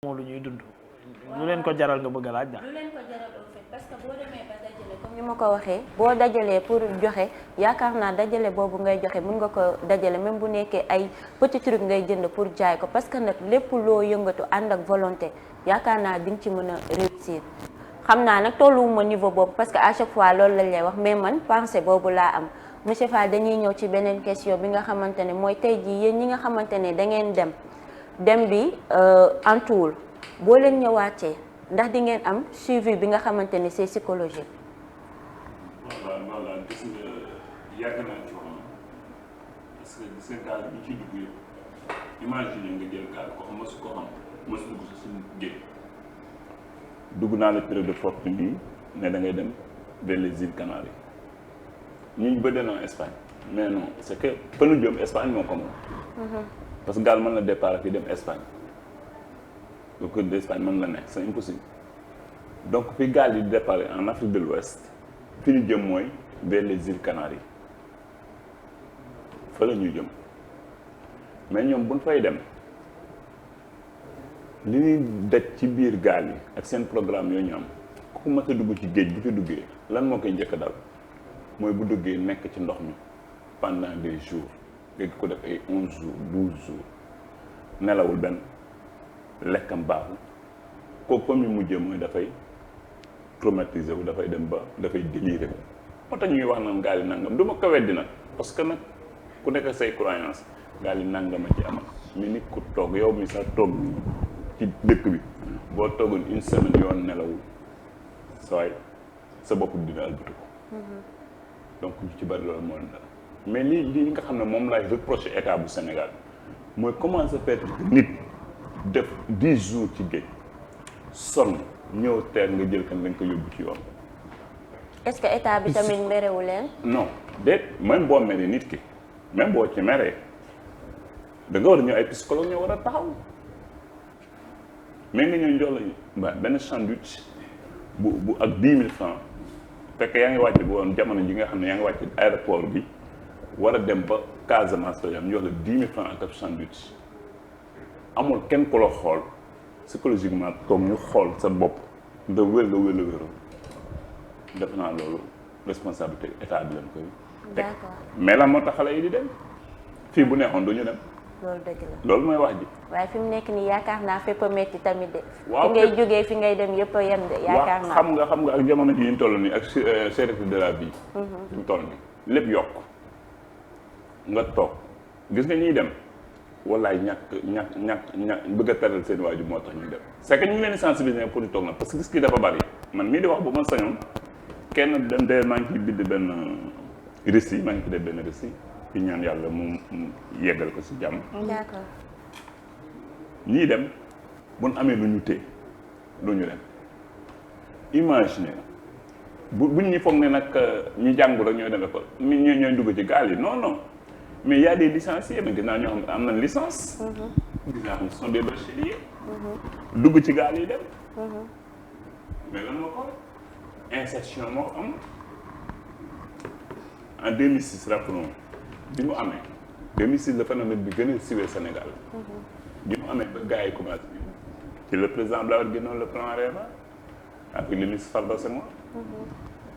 moo lu ñuy dund lu leen ko jaral nga bëgg a laaj daal. lu leen ko jaral au fait parce que boo demee ba dajale comme ni ma ko waxee boo dajalee pour joxe yaakaar naa dajale boobu ngay joxe mën nga ko dajale même bu nekkee ay petit truc ngay jënd pour jaay ko parce que nag lépp loo yëngatu ànd ak volonté yaakaar naa di nga ci mën a réussir. xam naa nag tolluwuma niveau boobu parce que à chaque fois loolu lañ lay wax mais man pensée boobu laa am monsieur Fall dañuy ñëw ci beneen question bi nga xamante ne mooy tey jii yéen ñi nga xamante ne da ngeen dem bi antuwul boo leen ñëwaatee ndax di ngeen am suivi bi nga xamante ne c'est psychologique. voilà gis nga yàgg naa ci wax parce que gis nga gaal bi ci dugg yëpp imagine nga jël gaal ko xam mosu ko xam mosu dugg si suñu géej dugg naa la période de fortune bi ne da ngay dem vers les îles Canaries ñu bëri na Espagne mais non c'est que fa nu jëm Espagne moo ko moom. parce que gaal mën na départ fii dem Espagne donc d'Espagne mën la nekk c'est impossible donc fi gaal yi départ en Afrique de l'Ouest fi ñu jëm mooy vers les îles Canaries fa la ñuy jëm mais ñoom buñ fay dem li ñuy daj ci biir gaal yi ak seen programme yooyu ñu am ku ko mës a dugg ci géej bu ci duggee lan moo koy njëkk dal mooy bu duggee nekk ci ndox mi pendant des jours nga ko def ay 11 jours 12 jours nelawul benn lekkam baaxul kooku fa mu mujjee mooy dafay traumatisé wu dafay dem ba dafay déliré wu moo tax ñuy wax naan gaal yi nangam du ma ko weddi nag parce que nag ku nekk say croyance gaal yi nangam a ci amal mais nit ku toog yow mi sax toog ci dëkk bi boo toogoon une semaine yoon nelawul sooy sa bopp dina albatu ko donc ñu ci bari loolu moo leen dal mais lii nga xam ne moom laay reproché état bu Sénégal mooy comment se fait nit def 10 jours ci géej sonn ñëw teer nga jël kan da nga ko yóbbu ci yoon. est-ce que état bi tamit merewu leen. non déet même boo meree nit ki même boo ci meree da nga war a ñëw ay psychologue ñoo war a taxaw mais nga ñëw jox la benn sandwich bu ak 10 000 francs fekk yaa ngi wàcc bu woon jamono ji nga xam ne yaa ngi wàcc aéroport bi war a dem ba Casamance la ñu jox la 10 000 francs ak ab sandwich amul kenn ku la xool psychologiquement toog ñu xool sa bopp nga wér def naa loolu responsabilité état bi leen koy teg mais la moo tax xale yi di dem fii bu neexoon du ñu dem. loolu dëgg la loolu mooy wax ji. waaye fi mu nekk nii yaakaar naa fépp a métti tamit de. waaw fi ngay jógee fi ngay dem yëpp a yem de. yaakaar naa xam nga ak jamono ji ñu toll nii ak cherté de la vie. fi mu toll nii lépp yokk nga toog gis nga ñuy dem wallaay ñàkk bëgg a teral seen waajur moo tax ñuy dem. c'est que ñu ngi leen di sensibiliser pour ñu toog nag parce que gis ki dafa bari man mii di wax bu ma sañoon kenn dem de maa ngi ciy bind benn récit maa ngi ci def benn récit di ñaan yàlla mu yeggal ko si jàmm. d'accord. ñii dem bu ñu amee lu ñu téye lu ñu dem imaginer buñ ñu foog ne nag ñi jàngu rek ñooy dem école ñooy dugg ci gaal yi non mais y a des licenciés mais gis naa ñoo xam ne am nañ licence. gis naa xam ne ce sont des bacheliers. dugg ci gaal yi dem. mais lan moo ko insertion moo am en 2006 rappelons bi mu amee 2006 le phénomène bi gën a siwee Sénégal. bi mu amee ba gars yi commencé ci le président Abdoulaye Wade génnoon le plan REVA avec le ministre Farba Senghor.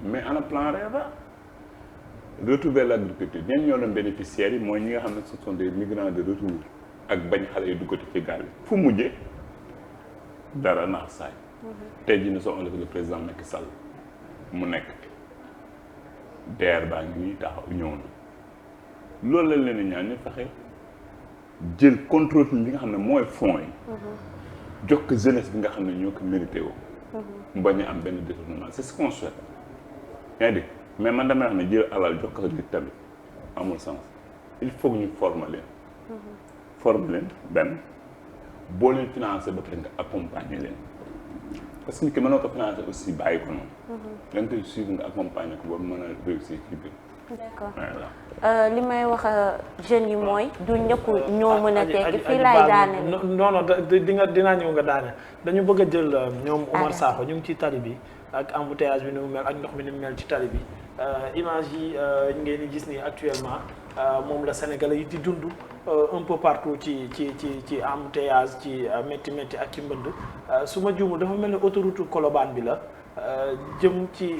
mais ana plan REVA retrouver l'agriculture ñenn ñoo doon bénéficiaires yi mooy ñi nga xam ne ce sont des migrants de retour ak bañ xale yi duggati ci gaal yi fu mujjee dara naax saay. tey jii ne soo ëllëg le président Macky Sall mu nekk DER baa ngi nii taxaw ñëw na loolu lañ leen di ñaan ñu fexe jël contrôle li nga xam ne mooy fonds yi. jox ko jeunesse bi nga xam ne ñoo ko mérité woo. mu bañ a am benn détournement c'est ce qu'on souhaite. yaa ngi dégg mais man damay wax ne jël alal jox ko nit tamit amul sens il faut que ñu former leen. former leen benn boo leen financer ba pare nga accompagner leen. parce que nit ki mënoo ko financer aussi bàyyi ko noonu. da nga koy suivre nga accompagner ko ba mën a réussir ci biir. d'accord voilà. li may wax jeunes yi mooy du ñëpp ñoo mën a tekki fii laay daane. non dinaa ñëw nga daane dañu bëgg a jël ñoom Omar Sakho ñu ngi ci tali bi ak embouteillage bi ni mu mel ak ndox mi ni mu mel ci tali bi image yi ngeen di gis nii actuellement moom la Sénégalais yi di dund un peu partout ci embouteillage ci métti ak ci mbënd su ma juumul dafa mel ni autoroute Colobane bi la jëm ci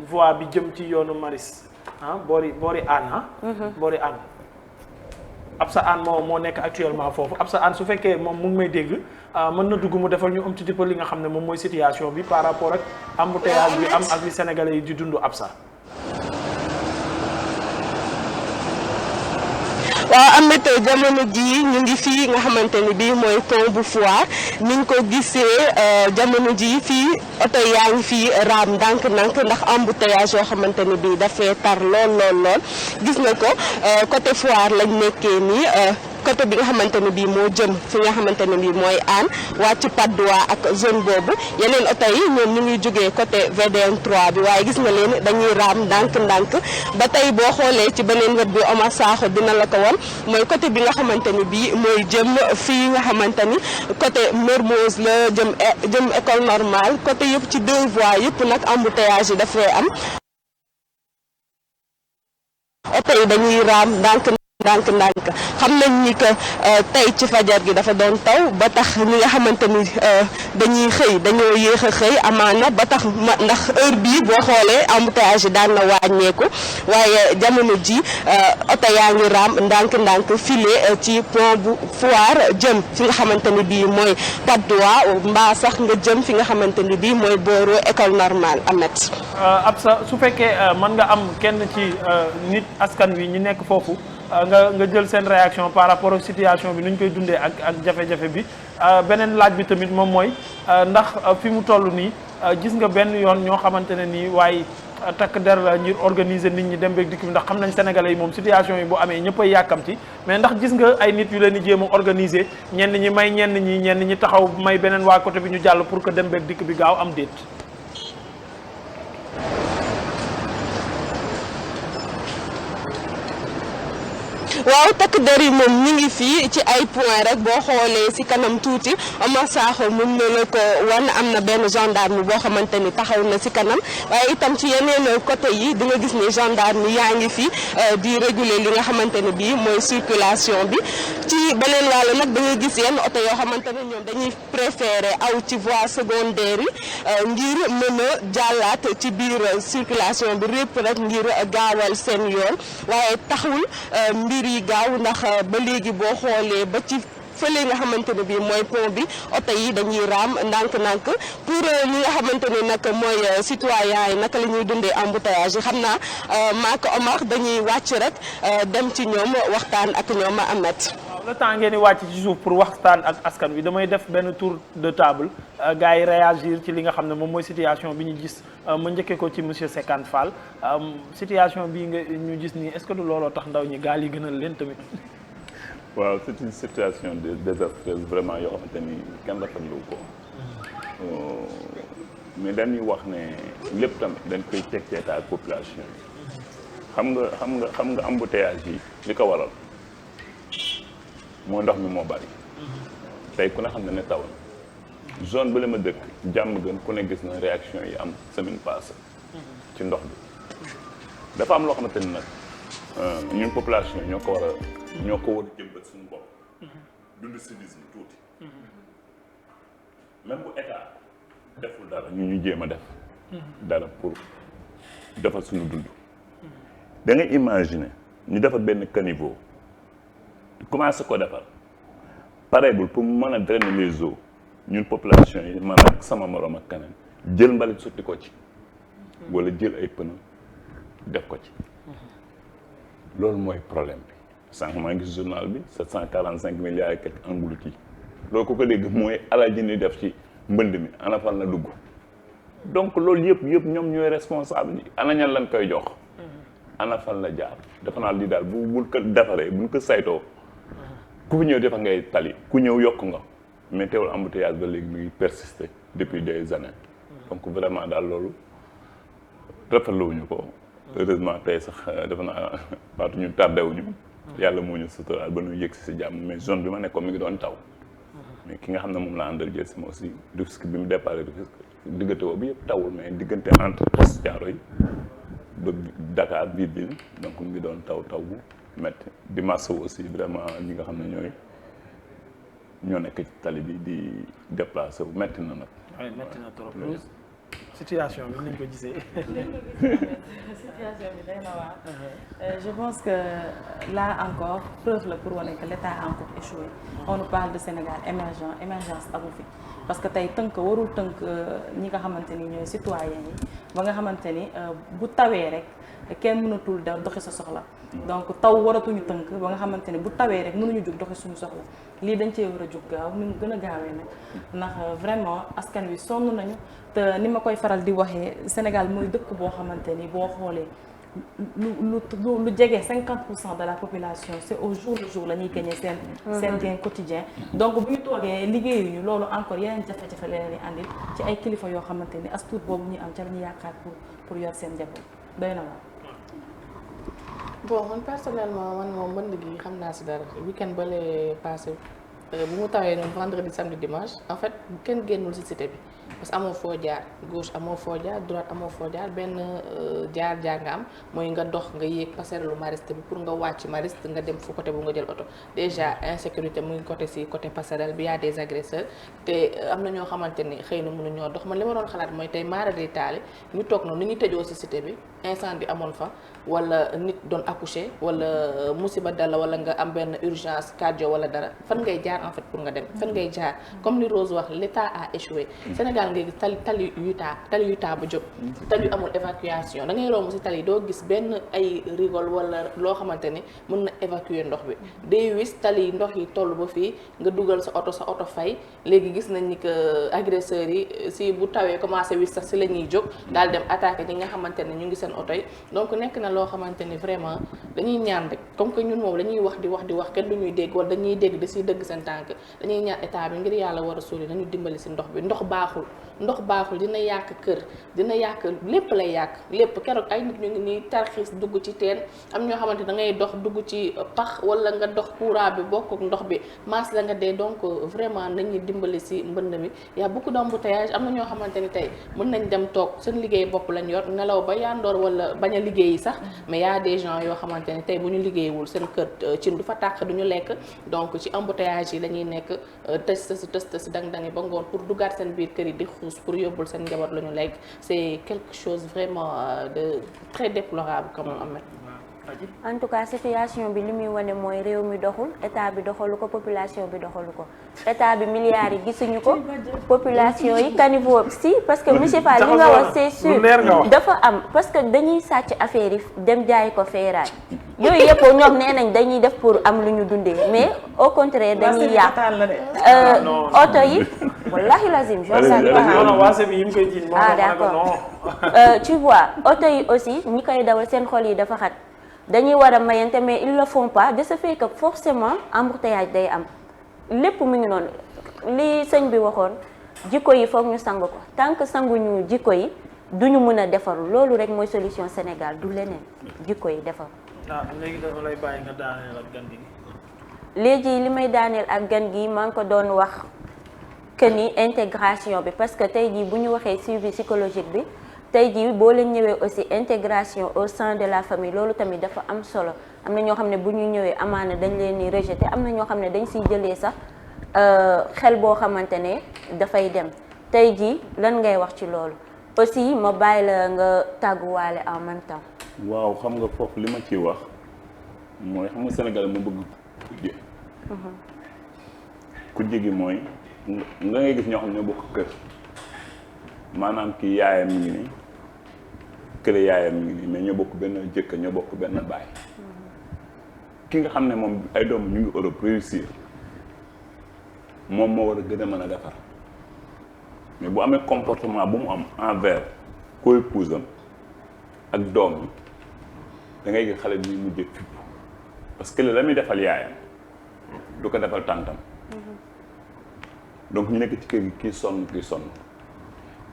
voie bi jëm ci yoonu Maris boori Hann boori Hann Absa Hann moo nekk actuellement foofu Absa Hann su fekkee moom mu ngi may dégg mën na dugg mu defal ñu un petit peu li nga xam ne moom mooy situation bi par rapport ak embouteillage bi am ak li Sénégalais yi di dund Absa. waaw Ameth jamono ji ñu ngi fii nga xamante ni bii mooy pont bu Foire ni nga ko gisee jamono ji fii oto yaa ngi fii raam ndànk-ndànk ndax embouteillage yoo xamante ni bii dafay tar lool gis nga ko côté Foire lañ nekkee nii côté bi nga xamante ne bii moo jëm fi nga xamante ne bii mooy Hann wàcc Patte d'Oie ak zone boobu yeneen oto yi ñoom ñu ngi jógee côté VDN 3 bi waaye gis nga leen dañuy raam ndànk-ndànk ba tey boo xoolee ci beneen wet bi Omar Sakho dina la ko won mooy côté bi nga xamante ni bii mooy jëm fii nga xamante ni côté Mermoz la jëm école normale côté yëpp ci 2 voies yëpp nag embouteillage yi dafay am oto yi dañuy raam ndànk xam nañ ni que tey ci fajar gi dafa doon taw ba tax ñi nga xamante ni dañuy xëy dañoo yéex a xëy amaana ba tax ndax heure bii boo xoolee embouteillage yi daan na wàññeeku waaye jamono ji oto yaa ngi raam ndànk file ci pont bu Foire jëm fi nga xamante ni bii mooy Patte d'Oie mbaa sax nga jëm fi nga xamante ni bii mooy booru école normale Ameth. Absa su fekkee mën nga am kenn ci nit askan wi ñu nekk foofu. nga jël seen réaction par rapport ak situation bi nu ñu koy dundee ak jafe-jafe bi beneen laaj bi tamit moom mooy ndax fi mu toll nii gis nga benn yoon ñoo xamante ne nii waaye takk der la ngir organiser nit ñi dem beeg dikk bi ndax xam nañ sénégalais yi moom situation yi bu amee ñëpp ay yàkkamti mais ndax gis nga ay nit yu leen di jéem a organiser ñenn ñi may ñenn ñi taxaw may beneen waa côté bi ñu jàll pour que dem beeg dikk bi gaaw am déet. waaw takk der yi moom ñu ngi fii ci ay point rek boo xoolee si kanam tuuti Omar Sakho mun na la ko wan am na benn gendarme boo xamante ni taxaw na si kanam waaye itam ci yeneen côté yi di nga gis ni gendarme yaa ngi fi di réguler li nga xamante ne bii mooy circulation bi ci beneen wàll nag da nga gis yenn oto yoo xamante ne ñoom dañuy préférer aw ci voie secondaire yi ngir mën a jàllaat ci biir circulation bi répp rek ngir gaawal seen yoon waaye taxul mbir yi gaaw ndax ba léegi boo xoolee ba ci fële nga xamante ne bii mooy pont bi oto yi dañuy raam ndànk-ndànk pour ñi nga xamante ne nag mooy citoyen yi naka la ñuy dundee embouteillage yi xam naa maak Omar dañuy wàcc rek dem ci ñoom waxtaan ak ñoom Ameth. waaw le temps ngeen di wàcc ci suuf pour waxtaan ak askan wi damay def benn tour de table gars yi réagir ci li nga xam ne moom mooy situation bi ñu gis ma njëkkee ko ci monsieur Sekane Fall situation bii nga ñu gis nii est-ce que du looloo tax ndaw ñi gaal yi gënal leen tamit. waaw c'est une situation désastreuse vraiment yoo xamante ni kenn rafetlu ko mais dañuy wax ne lépp tamit dañ koy teg ci état population yi xam nga embouteillage yi li ko waral mooy ndox mi moo bari tey ku ne xam ne taw na zone ba la ma dëkk jàmm gën ku ne gis na réaction yi am semaine passée ci ndox bi dafa am loo xamante ni nag ñun population ñoo ko war a jëmbat suñu bopp dund civisme tuuti même bu état deful dara ñu jéem a def dara pour defal suñu dund da ngay imaginer ñu defar benn caniveau commencé ko defar pareegul pour mën a drainer les eaux ñun population yi man ak sama morom ak keneen jël mbalit sotti ko ci wala jël ay pneu def ko ci loolu mooy problème bi sànq maa ngi gis journal bi 745 milliards et quelques engloutis loolu ku ko dégg mooy alal ji ni def ci mbënd mi ana fan la dugg donc loolu yëpp ñoom ñooy responsable yi ana ñan lañ koy jox ana fan la jaar dafa naa lii daal buñ ko defaree buñ ko saytoo ku fi ñëw defa ngay tali ku ñëw yokk nga mais teewul embouteillage ba léegi muy persister depuis des années donc vraiment daal loolu rafetluwuñu ko heureusement tey sax dafa naa waatu ñu tardé wuñu yàlla moo ñu suturaal ba ñu yëg si jàmm mais zone bi ma nekkoon mi ngi doon taw mais ki nga xam ne moom la àndal jël si ma aussi risque bi mu départ risque diggante boobu yëpp tawul mais diggante entre Fass Thiaroye ba Dakar biir bi donc mu ngi doon taw bu métti di masawu aussi vraiment ñi nga xam ne ñoo nekk ci tali bi di déplacé wu métti na nag. waaye métti na trop. situation bi nañ ko gisee. situation bi day na waar. Je pense que là encore preuve la pour wane que l'État a encore échoué. On nous parle de Sénégal émergence amu fi parce que tey tënk warul tënk ñi nga xamante ni ñooy citoyens yi ba nga xamante ni bu tawee rek kenn mënatul da doxi sa soxla. donc taw waratuñu tënk ba nga xamante ni bu tawee rek mënuñu jóg doxi suñu soxla lii dañ cee war a jóg gaaw ni mu gën a gaawee nag ndax vraiment askan wi sonn nañu te ni ma koy faral di waxee Sénégal mooy dëkk boo xamante ni boo xoolee lu jege 50% de la population c'est au jour le jour la ñuy gagner seen gain quotidien donc bu ñu toogee liggéeyuñu loolu encore yeneen jafe-jafe la leen di andil ci ay kilifa yoo xamante ni as tuut boobu ñu am ca la ñu yaakaar pour yor seen njaboot doy na waar. bon man personnellement man moom mbënd gi xam naa si dara week-end ba lee passé bu mu tawee noonu vendredi samedi dimanche en fait kenn génnul si cité bi parce que amoo foo jaar gauche amoo foo jaar droite amoo foo jaar benn jaar nga am mooy nga dox nga yéeg passerelle Mariste bi pour nga wàcc Mariste nga dem fu côté bu nga jël oto déjà insécurité mu ngi côté passerelle bi y a des agresseurs te am na ñoo xamante ni xëy na mënuñoo dox man li ma doon xalaat mooy tey maara day taali ñu toog noonu ni ñu tëjoo si cité bi incendie amoon fa wala nit doon accoucher wala musiba dala wala nga am benn urgence cardio wala dara fan ngay jaar en fait pour nga dem fan ngay jaar comme li Rose wax l'État a échoué Sénégal ngay gis tali yu taa ba jóg tali yu amul évacuation da ngay romb si tali doo gis benn ay rigole wala loo xamante ni mën na évacuer ndox bi day wis tali ndox yi toll ba fii nga dugal sa oto fay léegi gis nañ ni que agresseurs yi si bu tawee commencé wis sax si la ñuy jóg daal dem attaquer ñi nga xamante ne ñu ngi seen oto yi donc nekk na loo xamante ni vraiment dañuy ñaan rek comme que ñun moom dañuy wax di wax kenn du ñuy dégg wala dañuy dégg da siy dëgg seen tànk dañuy ñaan état bi ngir yàlla war a suuli nañu dimbali si ndox bi ndox baaxul dina yàq kër dina yàq lépp lay yàq lépp keroog ay nit ñu ngi nii tarxiis dugg ci teen am ñoo xamante da ngay dox dugg ci pax wala nga dox courant bi bokk ak ndox bi maas la nga dee donc vraiment nañuy dimbali si mbënd mi y a beaucoup d'embouteillage am na ñoo xamante ni tey mën nañ dem toog seen liggéey bopp lañ yor nelaw ba yandoor wala bañ a liggéey sax mais y a des gens yoo xamante ni tey bu ñu liggéeywul seen kër ci du fa tàq du ñu lekk donc ci embouteillage yi la ñuy nekk test si dang-dangi ba ngoon pour duggaat seen biir kër yi di xuus pour yóbbul seen njaboot la ñu lekk c'est quelque chose vraiment de très déplorable comme Ahmed. en tout cas situation bi li muy wane mooy réew mi doxul état bi doxalu ko population bi doxalu ko état bi milliards yi gisuñu ko population yi caniveau si parce que monsieur Fall li nga wax c'est sûr dafa am parce que dañuy sàcc affaire yi dem jaay ko feeraay yooyu yëpp ñoom nee nañ dañuy def pour am lu ñu dundee mais au contraire dañuy yàq oto yi wallahi lazim d'accord tu vois oto yi aussi ñi koy dawal seen xol yi dafa xat dañuy war a mayante mais ils le font pas de ce fait que forcément embouteillage day am lépp mu ngi noonu li sëñ bi waxoon jikko yi foog ñu sang ko tant que sanguñu jikko yi duñu mën a defaru loolu rek mooy solution Sénégal du leneen jikko yi defaru. léegi dama lay bàyyi nga daaneel ak gan gi. léegi li may daaneel ak gan gi maa ngi ko doon wax que ni intégration bi parce que tey jii bu ñu waxee suivi psychologique bi. tey jii boo leen ñëwee aussi intégration au sein de la famille loolu tamit dafa am solo am na ñoo xam ne bu ñu ñëwee amaana dañ leen di rejeter am na ñoo xam ne dañ siy jëlee sax xel boo xamante ne dafay dem tey jii lan ngay wax ci loolu aussi ma bàyyi la nga tàgguwaale en même temps. waaw xam nga foofu li ma ciy wax mooy xam nga Sénégal mu bëgg kujje. kujje gi mooy nga ngay gis ñoo xam ne ñoo bokk kër maanaam kii yaayam mi ngi nii. kële yaayam mi ngi nii mais ñoo bokk benn jëkk ñoo bokk benn baay ki nga xam ne moom ay doom ñu ngi Europe réussir moom moo war a gën a mën a defar mais bu amee comportement bu mu am envers co-épouse am ak doom yi da ngay gis xale bi muy mujjee fipp parce que la muy defal yaayam du ko defal tàntam donc ñu nekk ci kër gi kii sonn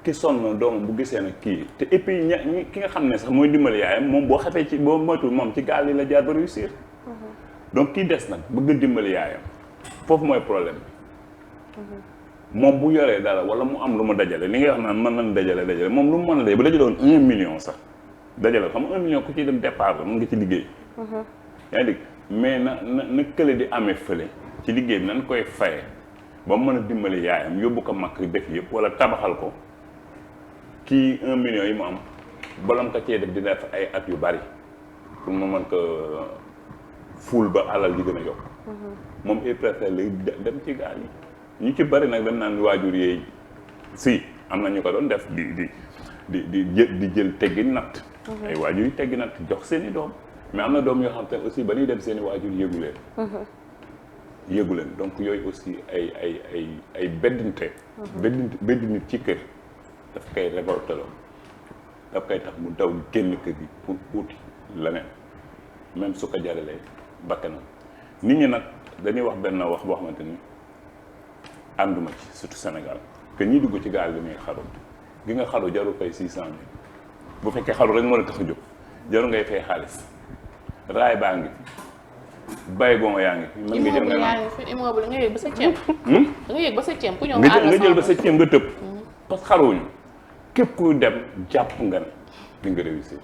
ki sonn doomam bu gisee nag kii te et puis ki nga xam ne sax mooy dimbali yaayam moom boo xefee ci boo moytul moom ci gaal yi la jaar ba réussir donc kii des nag bëgg dimbali yaayam foofu mooy problème bi moom bu yoree dara wala mu am lu mu dajale li ngay wax naan mën nañ dajale moom lu mu mën a dajale bu dajale woon 1 million sax dajale xam nga 1 million ku ciy dem départ la mën nga ci liggéey yaa ngi dégg mais na kële di amee fële ci liggéey bi nan koy faye ba mu mën a dimbali yaayam yóbbu ko makk def yëpp wala tabaxal ko kii 1 million yi mu am balam ko cee def di def ay at yu bari pour mu mën ko fuul ba alal ji gën a yokk moom il préfère léegi dem ci gaal yi ñu ci bari nag dañ naan waajur yeey si am na ñu ko doon def di jël teggi natt ay waajur yi teggi natt jox seen i doom mais am na doom yoo xam te aussi ba ñuy dem seen i waajur yëgu leen donc yooyu aussi ay beddinte beddi nit ci kër daf koy révolté loo daf koy tax mu daw génn kër gi pour uuti leneen même su ko jaralee bakkanam nit ñi nag dañuy wax benn wax boo xamante ni ànduma ci surtout Sénégal que ñi dugg ci gaal dañuy xaru gi nga xaru jarul fay 600 000 bu fekkee xaru rek moo la tax a jóg jarul ngay fay xaalis raay baa ngi bàyyi gon yaa ngi fi mën nga jël nga naan immeuble nga yëg ba sa ceeb nga yëg ba sa ceeb ku ñëw nga jël ba sa ceeb nga tëb parce que xaruwuñu képp kuy dem jàpp nga ne di nga réussir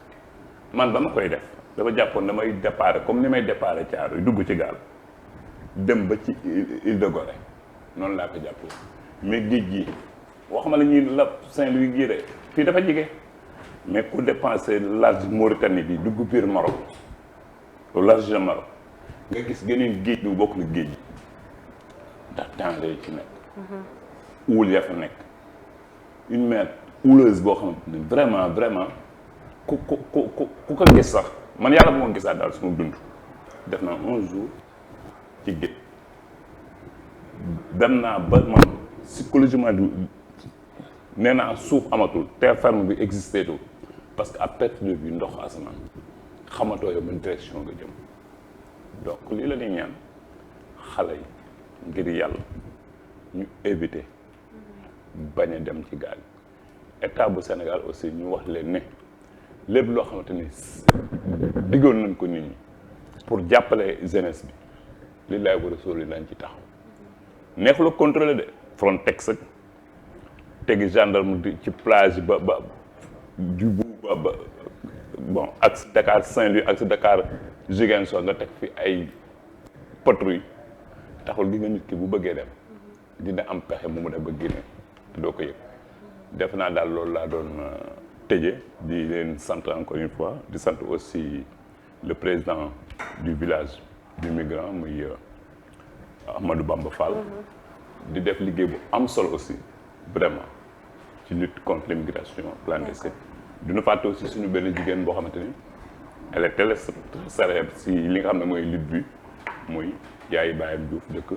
man ba ma koy def dafa jàppoon damay déparé comme ni may déparé Thiaroye dugg ci gaal dem ba ci île de Gorée noonu laa ko jàppoo mais géej gi waxuma la ñuy la Saint-Louis gii de fii dafa jige mais ku dépensé large Mauritanie bi dugg biir Maroc au large de Maroc nga gis geneen géej bu bokk na géej gi ndax danger yi ci nekk uul ya fa nekk une mer houleuse boo xamante ne vraiment ku ko gis sax man yàlla bu ma gisaat daal su ma dund def naa 1 jour ci géej dem naa ba man psychologiquement du nee naa suuf amatul terre ferme bi existé tout parce que à perte de vue ndox asamaan xamatoo yow ban direction nga jëm donc lii la ñuy ñaan xale yi ngir yàlla ñu éviter bañ a dem ci gaal état bu Sénégal aussi ñu wax leen ne lépp loo xamante ni diggoon nañ ko nit ñi pour jàppale jeunesse bi li laay war a sóor lañ ci taxaw neexul a contrôler de Frontex ak tegi gendarme ci plage ba bon ak Dakar Saint-Louis ak Dakar Ziguinchor nga teg fi ay patrouille taxul gi nga nit ki bu bëggee dem dina am pexe mu def ba génne te doo ko yëg def naa daal loolu laa doon tëje di leen sant encore une fois di sant aussi le président du village du migrant muy Ahmadou Bamba Fall di def liggéey bu am solo aussi vraiment ci lutte contre l'immigration clandestine dina fàtte aussi suñu benn jigéen boo xamante ni elle est très célèbre si li nga xam ne mooy lutte bi muy yaayu baayam Diouf dëkk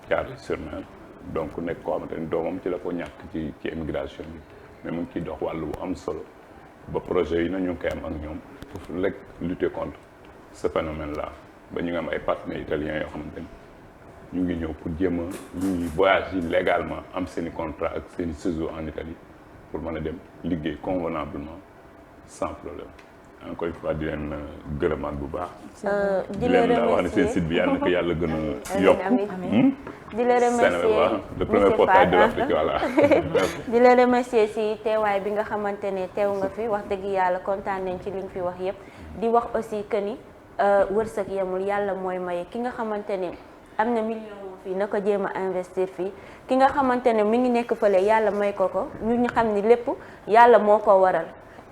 Thiaroye-sur-Mer donc nekk koo xamante ni doomam ci la ko ñàkk ci immigration bi mais mu ngi ciy dox wàllu bu am solo ba projet yi na ñu ngi koy am ak ñoom pour rek lutter contre ce phénomène là ba ñu ngi am ay partenaires italiens yoo xamante ni ñu ngi ñëw pour jéem a ñuy voyage yi légalement am seen i contrat ak seen i séjour en Italie pour mën a dem liggéey convenablement sans problème encore une fois di leen gërëmaat bu baax. di la remercier wax ne seen site bi yàlla na ko yàlla gën a yokk. di la remercier le premier portail de l'Afrique voilà. di la remercier si teewaay bi nga xamante ne teew nga fi wax dëgg yàlla kontaan nañ ci li nga fi wax yépp di wax aussi que ni wërsëg yemul yàlla mooy maye ki nga xamante ne am na million fii na ko jéem a investir fii ki nga xamante ne mi ngi nekk fële yàlla may ko ñu xam ni lépp yàlla moo ko waral.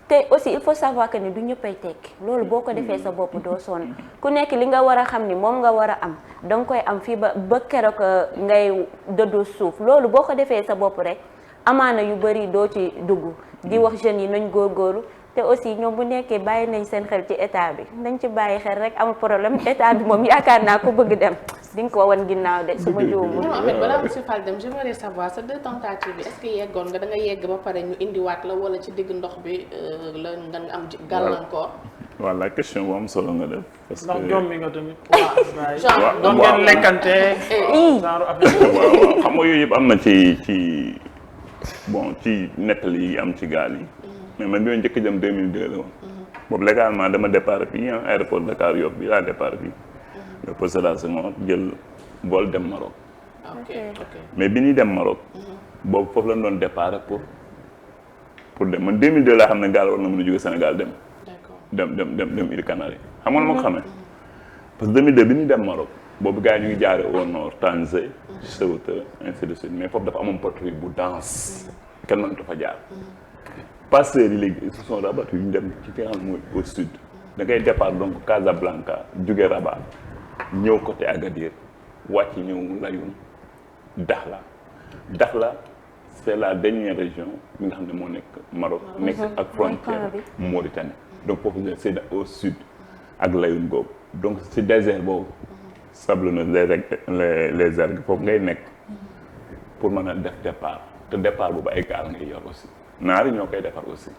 te aussi il faut savoir que ni du ñëppay tekki loolu boo ko defee sa bopp doo sonn ku nekk li nga war a xam ni moom nga war a am danga koy am fii ba keroog ngay dëddu suuf loolu boo ko defee sa bopp rek amaana yu bari doo ci dugg di wax jeunes yi nañ góorgóorlu te aussi ñoom bu nekkee bàyyi nañ seen xel ci état bi nañ ci bàyyi xel rek amul problème état bi moom yaakaar naa ko bëgg dem di nga ko wan ginnaaw de su ma juumul. non en fait balaa monsieur Fall dem j'aimerais savoir sa deux tentatives bi est-ce que yeggoon nga da nga yegg ba pare ñu indiwaat la wala ci digg ndox bi la nga am gàllankoor. voilà question bu am solo nga def. parce que ndax jommi nga tamit. genre doon ngeen lekkante. genre affaire waaw xam nga yooyu yëpp am na ci bon ci nettali yi am ci gaal yi. mais man bi ma njëkk jëm 2002 la woon. boobu légalement dama départ fii aéroport Dakar Yoff bi laa départ fii. le poste la Senghor jël vol dem Maroc. mais bi ñuy dem Maroc. boobu foofu lañ doon départ pour dem man 2002 laa xam ne gaal war na mën a jóge Sénégal dem. dem Îles Canaries xam nga lu ma ko xamee. parce que 2002 bi ñu dem Maroc boobu gars yi ñu ngi jaare au nord Tanger Ceuta ainsi de suite mais foofu dafa amoon patrouille bu dense kenn mënatu fa jaar passeurs yi léegi ils se sont rabattus ñu dem ci fi nga xam ne mooy au sud da ngay départ donc Casablanca jóge Rabat ñëw côté Agadir wàcc ñëw Layoum Dakhla c'est la dernière région bi nga xam ne moo nekk Maroc nekk ak frontière Mauritanie donc foofu c'est au sud ak Layoum googu donc ci désert boobu sablonneux les ergs foofu ngay nekk pour mën a def départ te départ boobu ay gaal ngay yor aussi naari ñoo koy defar aussi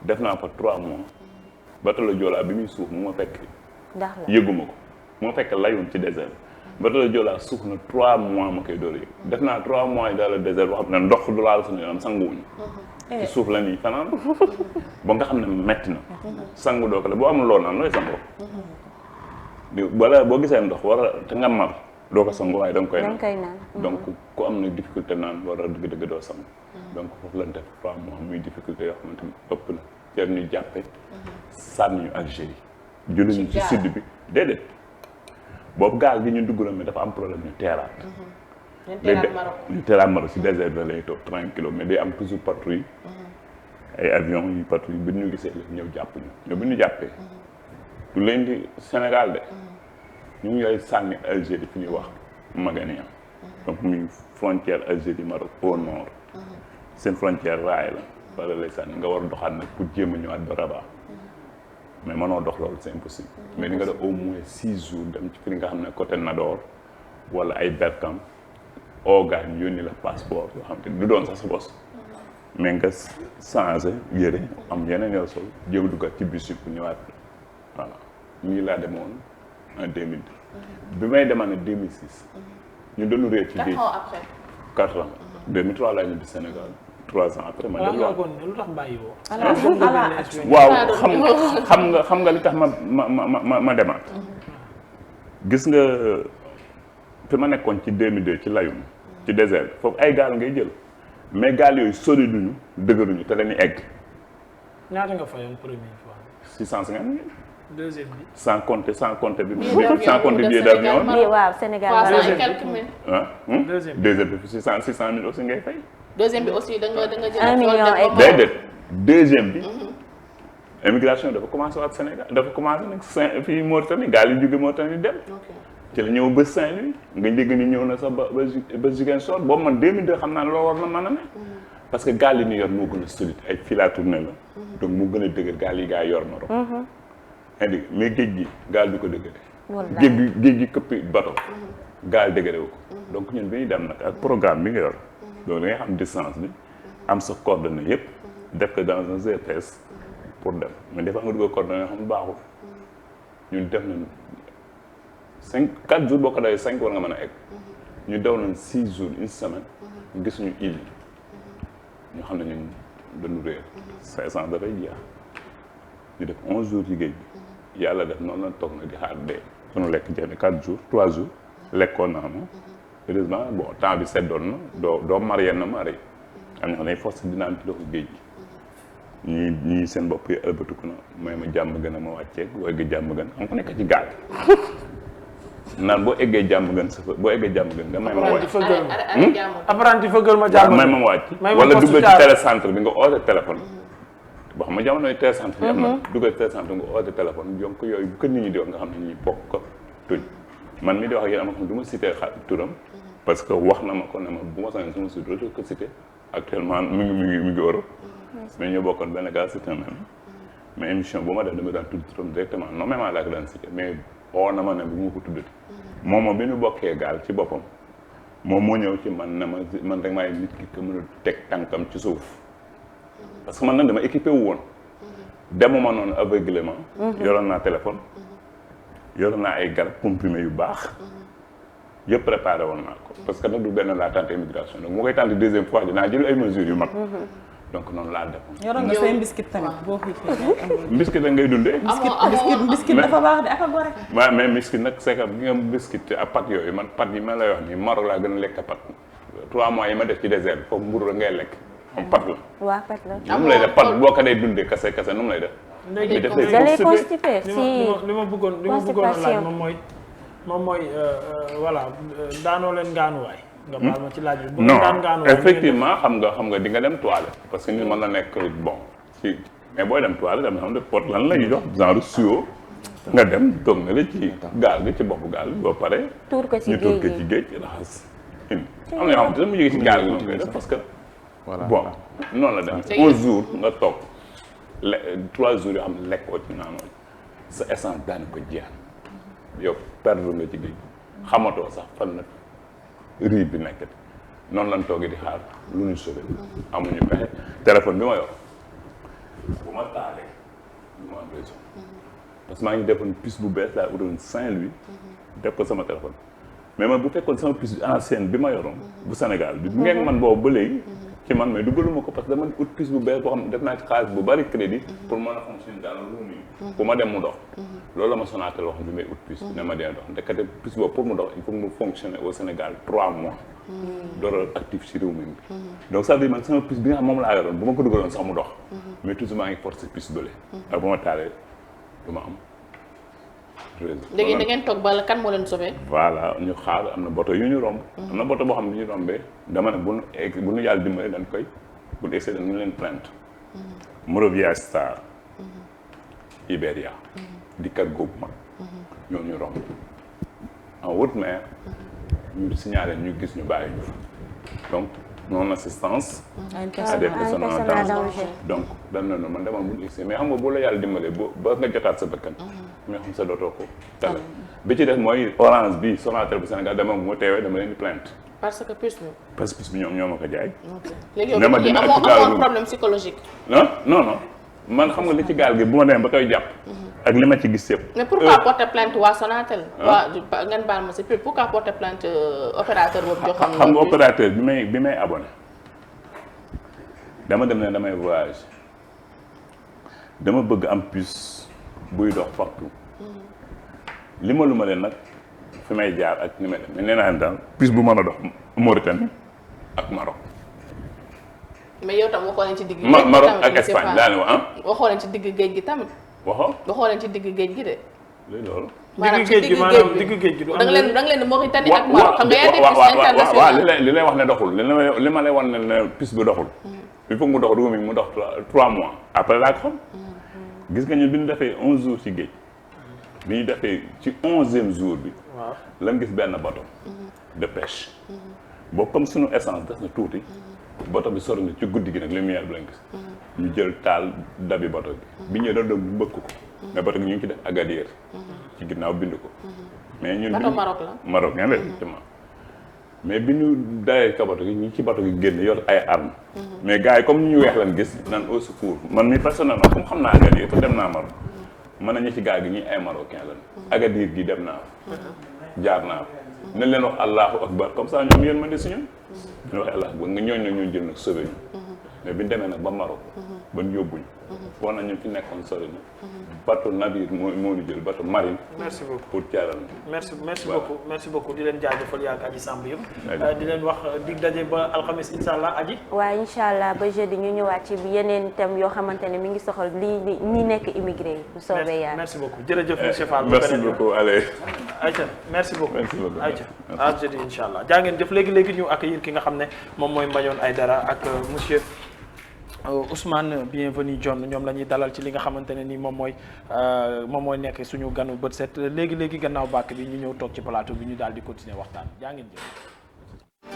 def naa fa 3 mois bateau le Joola bi muy suuf mu ma fekk yëguma ko moo fekk Layoum ci désert bateau le Joola suuf na 3 mois ma koy door yëg def naa 3 mois yi dans le désert boo xam ne ndox du laal suñu yaram sanguwuñu ci suuf la nii fanaan ba nga xam ne metti na sangu doo ko la boo amul loolu naan looy sangoo boo gisee ndox war a te nga mar doo ko sangu waaye da nga koy naan donc ku am na difficulté naan war a dëgg-dëgg doo sangu donc foofu lañ def 3 mois muy difficulté yoo xamante ni ëpp na ci ñu jàppe sànni ñu Algérie julli ñu ci sud bi déedéet boobu gaal gi ñu dugg na mais dafa am problème ñu teeraat ñu teeraat Maroc ci désert bi lay toog tranquille mais day am toujours patrouille ay avion yu patrouille bi ñu gisee la ñëw jàpp ñu ñoo bi ñu jàppee du leen di Sénégal de ñu ngi lay sànni Algérie fi ñuy wax Maganéa donc muy frontière Algérie Maroc au nord seen frontière raay la wala lay sànni nga war a doxaat nag pour jéem a ñëwaat ba Rabat mais mënoo dox loolu c'est impossible mais di nga def au moins 6 jours dem ci fi nga xam ne côté Nador wala ay Berkane oogaan yónni la passeport yoo xam te du doon sax sa bos mais nga changé yére am yeneen yoo sol jéem a duggaat ci bus yi pour ñëwaat voilà ñii laa demoon en 2002 bi may demaan en 2006 ñu doon réer ci géej 4 ans 2003 laa ñibbi Sénégal 3 ans après ma dem lu tax bàyyi woo waaw xam nga li tax ma demaat gis nga fi ma nekkoon ci 2002 ci Layoum ci désert foofu ay gaal ngay jël mais gaal yooyu sori duñu dëgëruñu te dañuy egg ñaata nga fayoon première fois 650 000 deuxième bi sans compter sans compter billet d'avion waaw Sénégal deuxième bi 600 000 aussi ngay fay deuxième bi aussi da nga jël 1 million et déedéet deuxième bi immigration dafa commencé waat Sénégal dafa commencé nag fii Mauritanie gaal yi jóge Mauritanie dem ci la ñëw ba Saint-Louis nga njëgg ni ñëw na sax ba Ziguinchor boobu man 2002 xam naa ne loo war na mën a ne parce que gaal yi ñu yor moo gën a solide ay fil à tourner la donc mu gën a dëgër gaal yi gaa yor Maroc indi mais géej gi gaal du ko dëgëre géej gi këppi bateau gaal dëgëre wu ko donc ñun bi ñuy dem nag ak programme bi nga yor donc da ngay xam distance bi am sa coordonnée yëpp def ko dans un GPS pour dem mais des fois nga dugg coordonnée yoo xam ne baaxul ñun def nañ 4 jours boo ko dawee 5 war nga mën a egg ñu daw nañ 6 jours une semaine ñu gis ñu île ñu xam ne ñun dañu réer 500 dafay jeex ñu def 11 jours ci géej bi yàlla def noonu la toog na di xaar dee suñu lekk jeex 4 jours 3 jours lekkoon naa ma heureusement bon temps bi seddoon na doo mar yenn mari am na xam ne force dina am ci doxu géej gi ñii seen bopp yi ëlbatiku na may ma jàmm gën a ma wàcceeg boo eggee jàmm gën am ko nekk ci gaal naan boo eggee jàmm gën sa boo eggee jàmm gën nga may ma wàcc apprenti fëggal ma jàmm may ma wàcc wala duggal ci télécentre bi nga oote téléphone boo xam ne jamonoy télécentre yi am na duggal télécentre nga oote téléphone donc yooyu bu ko nit ñi di wax nga xam ne ñuy bokk tuñ man mi di wax ak yéen ama xam ne du ma cité turam parce que wax na ma ko ne ma bu ma sañoon suma sud dootu ko cité actuellement mi ngi Europe mais ñoo bokkoon benn gars c'est un ami mais émission bu ma def dama daan tudd turam directement non même laa ko daan cité mais oo na ma ne bu ma ko tuddati moom bi ñu bokkee gaal ci boppam moom moo ñëw ci man ne man rek maay nit ki ko mën a teg tànkam ci suuf parce que man nag dama équipé wu woon demuma noonu aveuglément yoroon naa téléphone yoroon naa ay garab comprimé yu baax yëpp préparé woon naa ko parce que nag du benn laa tenter immigration donc moo koy tenter deuxième fois dinaa jël ay mesures yu mag donc noonu laa defoon. yoroon nga say mbiskit tamit boo xiifee. mbiskit la ngay dundee. mbiskit dafa baax de ak a gore. waaw mais mbiskit nag c'est que bi nga mbiskit ak pat yooyu man pat yi ma lay wax nii Maroc laa gën a lekk pat 3 mois yi ma def ci désert bi foofu mburu la ngay lekk am pat la. waaw pat la. nu mu lay def pat boo ko dee dundee kase nu mu lay def. léegi da lay constipé li ma bëggoon a laaj moom mooy voilà daanoo leen ngaanuwaay. nga baal ma ci laaj bi. non effectivement xam nga di nga dem toilette parce que nit mën na nekk bon ci mais booy dem toilette dama xam ne pot lan la ñuy jox genre tuyau nga dem toog na la ci gaal gi ci boppu gaal gi boo pare. tuur ko ci géej raxas. am na yoo xam ne mu jógee ci gaal gi noonu ngay def parce que. voilà bon noonu la dem 11 jours nga toog 3 jours yoo xam ne lekkoo ci naanoo sa essence daan ko jeex yow perdre nga ci géej xamatoo sax fan la riz bi nekk noonu lañ toogee di xaar lu ñu sauvé amuñu pexe téléphone bi ma yor bu ma taalee du ma am réseau parce que maa ngi defoon puce bu bees laa utoon Saint-Louis def ko sama téléphone mais man bu fekkoon sama puce bi ancienne bi ma yoroon bu Sénégal bi ngeen man boobu ba léegi ci man mais dugaluma ko parce que dama ut puce bu bees boo xam ne def naa ci xaalis bu bari crédit pour mën a fonctionner dans le monde pour ma dem mu dox loolu la ma Sonatel wax bi may ut puce ne ma dee dox ndekete puce boobu pour mu dox il faut mu fonctionner au Sénégal 3 mois door a actif ci réew mi donc ça veut dire man sama puce bi nga xam moom laa yoroon bu ma ko dugaloon sax mu dox mais toujours maa ngi forcé puce bële ak bu ma taalee du ma am léegi da ngeen toog ba kan moo leen sauvé. voilà ñu xaar am na boto yu ñu romb. am na boto boo xam ne ñu rombee dama ne bu nu yàlla dimbali dañ koy bu ñu excédé dañu leen plainte. Morovia Star. Iberia. di cargo bu mag. ñoo ñu romb. en haute mer. ñu signalé ñu gis ñu bàyyi ñu donc non assistance. à des personnes en danger. donc dañ ne man demal bu ñu excédé mais xam nga boo la yàlla dimbalee ba nga jotaat sa bakkan. mais xam sa dootoo ko tale bi ci def mooy orange bi Sonatel bu Sénégal dama bu ma teewee dama leen di plainte parce que puce bi ñoo ma ko jaay. léegi yow amoo problème psychologique. non man xam nga li ci gaal gi bu ma demee ba koy jàpp. ak li ma ci gis yëpp. mais pourquoi porter plainte waa Sonatel. waa ngeen baal ma si pub pourquoi porter plainte opérateur boobu joxoon. xam nga opérateur bi may abonné dama dem ne damay voyage dama bëgg am puce buy dox partout. li ma leen nag fi may jaar ak ni may dem mais nee naa leen daal puce bu mën a dox Mauritanie ak Maroc. mais yow tam waxoo leen ci digg. Maroc ak Espagne daal di wax waxoo leen ci digg géej gi tamit. waxoo leen ci digg géej gi de. léegi loolu. maanaam ci digg géej gi da nga leen Mauritanie ak Maroc. xam nga yaa def puce international waaw li lay wax ne doxul li ma lay wan ne puce bi doxul. il faut mu dox dugub mi mu dox 3 mois après laa ko xam. gis nga ñun bi ñu defee 11 jours ci géej. bi ñu defee ci 11e jour bi. waaw lan gis benn bateau. de pêche. boobu comme suñu essence des na tuuti. bateau bi sori na ci guddi gi nag lumière bi lañ gis. ñu jël taal dabi bateau bi. bi ñëwee doon doon mbëkk ko. mais bateau bi ñu ngi ci def Agadir. ci ginnaaw bind ko. mais ñun bateau Maroc la. Maroc ngeen effectivement. mais bi ñu dayee ka bateau gi ñi ci bateau gi génn yor ay armes. mais gars yi comme ñu weex lan gis naan au secours man mi personnellement comme xam naa Agadir te dem naa Maroc. mën nañu ci gaal gi ñi ay marocain lañ. Agadir gi dem naa jaar naa nañ leen wax allahu akbar comme ça ñoom yéen ma di si ñun. ñu waxee allahu akbar nga ñooñu nag ñoo jël nag sauvé ñu. mais bi ñu demee nag ba Maroc. ba ñu yóbbuñu. wax nañ ñun fi nekkoon sori na. bateau navire moo ñu jël bateau marine. merci beaucoup pour caaral merci beaucoup di leen jaajëfal yaa ak Adji Samb yëpp. di leen wax dig daje ba alxames incha allah Adji. waaw incha allah ba jeudi ñu ñëwaat ci yeneen thème yoo xamante ne mi ngi soxal lii ñi nekk immigré yi. bu soobee yàlla merci beaucoup jërëjëf monsieur Fall. merci beaucoup allez. Aïcha merci beaucoup. merci beaucoup Aïcha à jeudi incha allah jaa ngeen jëf léegi ñu accueillir ki nga xam ne moom mooy Mbañoon Aïdara ak monsieur. Ousmane bienvenue John ñoom la ñuy dalal ci li nga xamante ne ni moom mooy nekk suñu ganu bët set léegi gannaaw bàkk bi ñu ñëw toog ci plateau bi ñu daal di continuer waxtaan jaa ngeen jëf.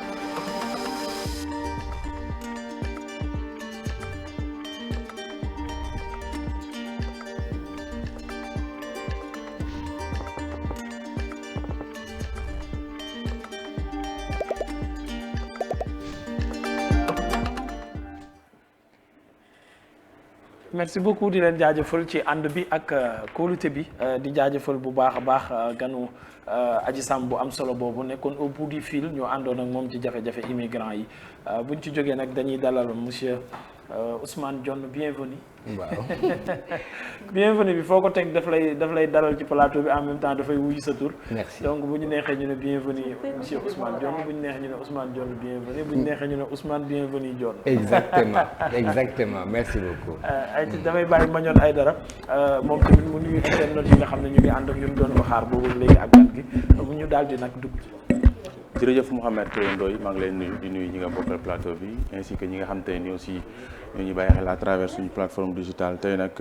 merci beaucoup di leen jaajëfal ci ànd bi ak kóolute bi di jaajëfal bu baax a baax ganu Adji Samb bu am solo boobu nekkoon au bout du fil ñu àndoon ak moom ci jafe-jafe immigrant yi buñ ci jógee nag dañuy dalal monsieur Ousmane Dione bienvenue. waaw. bienvenue bi foo ko teg daf lay dalal ci plateau bi en même temps dafay wuyu sa tur. merci donc bu ñu neexee ñu ne bienvenue monsieur Ousmane Dione bu ñu neexee ñu ne Ousmane Dione bienvenue bu ñu neexee ñu ne Ousmane bienvenue Dione. exactement merci beaucoup. ay damay bàyyi Mañoon Aydara moom tamit mu nuyu internet yi nga xam ne ñu ngi ànd ak ñun doon ko xaar boobu léegi ak gan gi bu ñu daal di nag dugg. jërëjëf Mouhamed Ndoye maa ngi leen nuyu di nuyu ñi nga bokkal plateau bi ainsi que ñi nga xam te ni aussi ñoo ñuy bàyyi xel à travers suñu plateforme digitale tey nag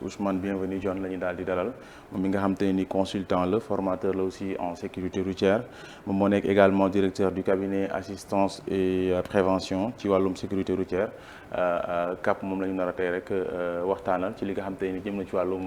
Ousmane bienvenue Dione la ñu daal di dalal moom mi nga xam te ni consultant la formateur la aussi en sécurité routière moom moo nekk également directeur du cabinet assistance et prévention ci wàllum sécurité routière CAP moom la ñu nar a tey rek waxtaanal ci li nga xam te ni jëm na ci wàllum